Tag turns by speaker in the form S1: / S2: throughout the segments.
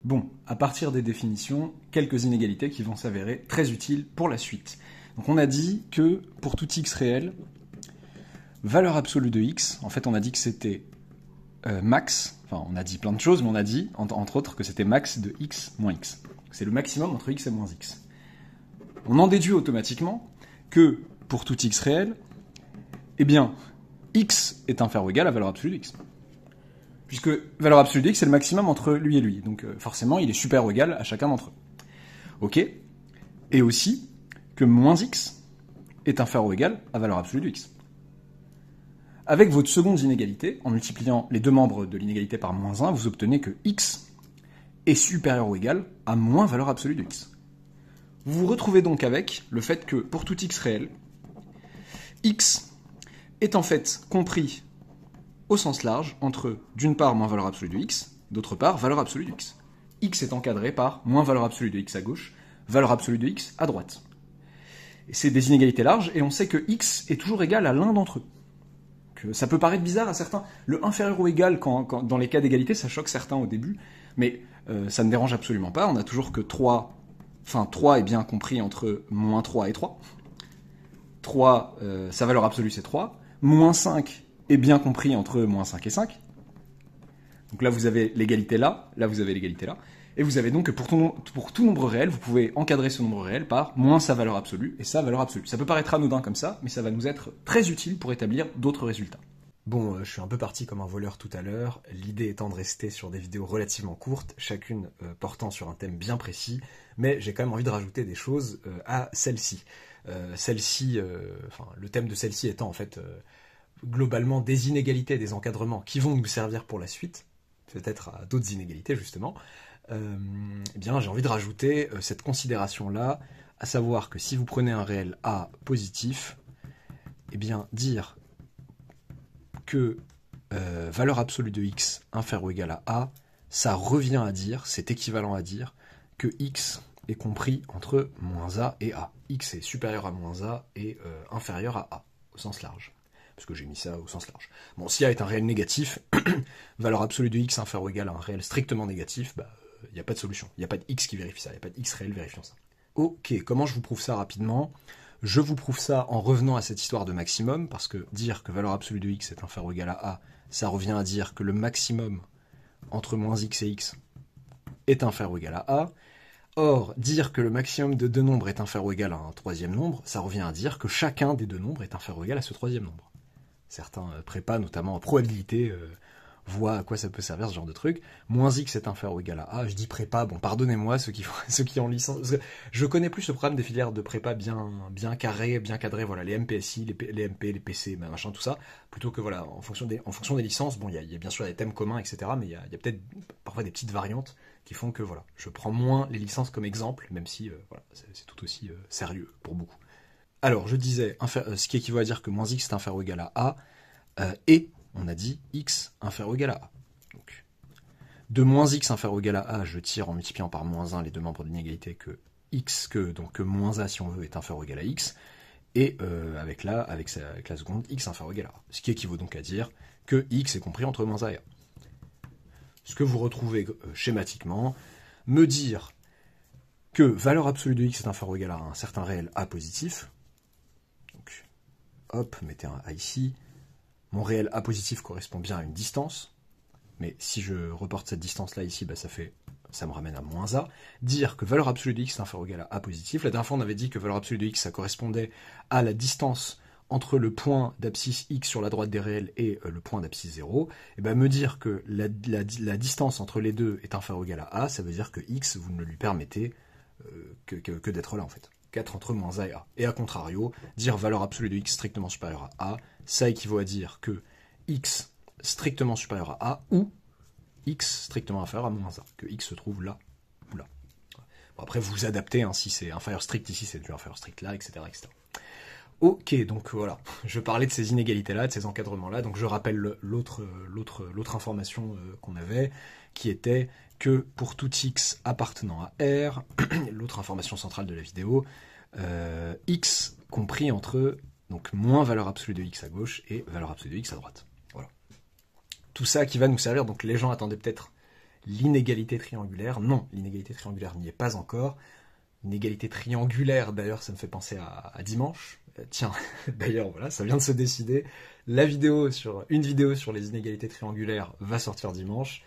S1: Bon, à partir des définitions, quelques inégalités qui vont s'avérer très utiles pour la suite. Donc on a dit que pour tout x réel, valeur absolue de x, en fait on a dit que c'était max, enfin on a dit plein de choses, mais on a dit entre autres que c'était max de x moins x. C'est le maximum entre x et moins x. On en déduit automatiquement que pour tout x réel, eh bien, x est inférieur ou égal à valeur absolue de x. Puisque valeur absolue de x, c'est le maximum entre lui et lui. Donc forcément, il est supérieur ou égal à chacun d'entre eux. Ok. Et aussi que moins x est inférieur ou égal à valeur absolue de x. Avec votre seconde inégalité, en multipliant les deux membres de l'inégalité par moins 1, vous obtenez que x est supérieur ou égal à moins valeur absolue de x. Vous vous retrouvez donc avec le fait que pour tout x réel, x est en fait compris au sens large entre, d'une part, moins valeur absolue de x, d'autre part, valeur absolue de x. X est encadré par moins valeur absolue de x à gauche, valeur absolue de x à droite. C'est des inégalités larges, et on sait que x est toujours égal à l'un d'entre eux. Que ça peut paraître bizarre à certains. Le inférieur ou égal, quand dans les cas d'égalité, ça choque certains au début, mais ça ne dérange absolument pas. On a toujours que 3 est bien compris entre moins 3 et 3. 3, sa valeur absolue c'est 3. Moins 5 est bien compris entre moins 5 et 5. Donc là, vous avez l'égalité là vous avez l'égalité là. Et vous avez donc que pour tout nombre réel, vous pouvez encadrer ce nombre réel par moins sa valeur absolue et sa valeur absolue. Ça peut paraître anodin comme ça, mais ça va nous être très utile pour établir d'autres résultats. Bon, je suis un peu parti comme un voleur tout à l'heure, l'idée étant de rester sur des vidéos relativement courtes, chacune portant sur un thème bien précis, mais j'ai quand même envie de rajouter des choses à celle-ci. Le thème de celle-ci étant en fait globalement des inégalités, des encadrements qui vont nous servir pour la suite, peut-être à d'autres inégalités justement, eh bien j'ai envie de rajouter cette considération-là, à savoir que si vous prenez un réel A positif, eh bien dire que valeur absolue de x inférieure ou égale à A, ça revient à dire, c'est équivalent à dire, que x est compris entre moins A et A. X est supérieur à moins A et inférieur à A, au sens large. Parce que j'ai mis ça au sens large. Bon, si A est un réel négatif, valeur absolue de x inférieure ou égale à un réel strictement négatif, il n'y a pas de solution. Il n'y a pas de x qui vérifie ça, il n'y a pas de x réel vérifiant ça. Ok, comment je vous prouve ça rapidement ? Je vous prouve ça en revenant à cette histoire de maximum, parce que dire que valeur absolue de x est inférieure ou égale à A, ça revient à dire que le maximum entre moins x et x est inférieur ou égal à A. Or, dire que le maximum de deux nombres est inférieur ou égal à un troisième nombre, ça revient à dire que chacun des deux nombres est inférieur ou égal à ce troisième nombre. Certains prépas, notamment en probabilité, voient à quoi ça peut servir ce genre de truc. Moins x est inférieur ou égal à A. Je dis prépa, bon, pardonnez-moi ceux qui ont licence. Je connais plus le programme des filières de prépa bien carré, bien cadré, voilà, les MPSI, les MP, les PC, machin, tout ça, plutôt que voilà, en fonction des licences, bon, il y a bien sûr des thèmes communs, etc., mais il y a peut-être parfois des petites variantes qui font que voilà, je prends moins les licences comme exemple, même si voilà, c'est tout aussi sérieux pour beaucoup. Alors, je disais, ce qui équivaut à dire que moins x est inférieur ou égal à A, et on a dit x inférieur ou égal à A. Donc, de moins x inférieur ou égal à A, je tire en multipliant par moins 1 les deux membres de l'inégalité que moins A, si on veut, est inférieur ou égal à x, et avec la seconde, x inférieur ou égal à A. Ce qui équivaut donc à dire que x est compris entre moins A et A. Ce que vous retrouvez schématiquement, me dire que valeur absolue de x est inférieure ou égale à un certain réel A positif, donc hop, mettez un A ici, mon réel A positif correspond bien à une distance, mais si je reporte cette distance-là ici, ça me ramène à moins A. Dire que valeur absolue de x est inférieure ou égale à A positif, la dernière fois on avait dit que valeur absolue de x, ça correspondait à la distance entre le point d'abscisse x sur la droite des réels et le point d'abscisse 0, et me dire que la distance entre les deux est inférieure ou égale à A, ça veut dire que x, vous ne lui permettez que d'être là en fait. 4 entre moins A et A. Et à contrario, dire valeur absolue de x strictement supérieure à A, ça équivaut à dire que x strictement supérieur à A ou x strictement inférieur à moins A, que x se trouve là ou là. Bon, après, vous adaptez, hein, si c'est inférieur strict ici, c'est du inférieur strict là, etc., etc. Ok, donc voilà, je parlais de ces inégalités-là, de ces encadrements-là, donc je rappelle l'autre information qu'on avait, qui était que pour tout x appartenant à R, l'autre information centrale de la vidéo, x compris entre donc moins valeur absolue de x à gauche et valeur absolue de x à droite. Voilà. Tout ça qui va nous servir, donc les gens attendaient peut-être l'inégalité triangulaire. Non, l'inégalité triangulaire n'y est pas encore. Inégalité triangulaire, d'ailleurs, ça me fait penser à dimanche. Tiens, d'ailleurs, voilà, ça vient de se décider. Une vidéo sur les inégalités triangulaires va sortir dimanche.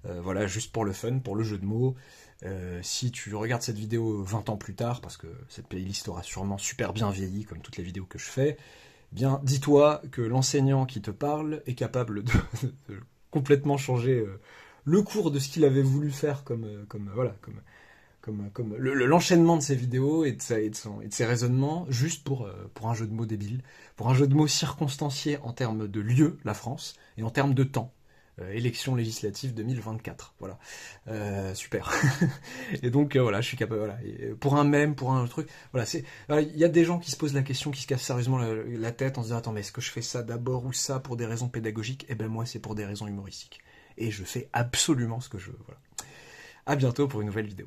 S1: Voilà, juste pour le fun, pour le jeu de mots. Si tu regardes cette vidéo 20 ans plus tard, parce que cette playlist aura sûrement super bien vieilli, comme toutes les vidéos que je fais, eh bien, dis-toi que l'enseignant qui te parle est capable de complètement changer le cours de ce qu'il avait voulu faire comme l'enchaînement de ses vidéos et de ses raisonnements, juste pour un jeu de mots débile, pour un jeu de mots circonstancié en termes de lieu, la France, et en termes de temps. Élection législative 2024, voilà. Super. Et donc voilà, je suis capable, voilà. Et pour un mème, pour un truc, voilà, il y a des gens qui se posent la question, qui se cassent sérieusement la tête en se disant attends, mais est-ce que je fais ça d'abord ou ça pour des raisons pédagogiques? Eh ben moi, c'est pour des raisons humoristiques. Et je fais absolument ce que je veux, voilà. À bientôt pour une nouvelle vidéo.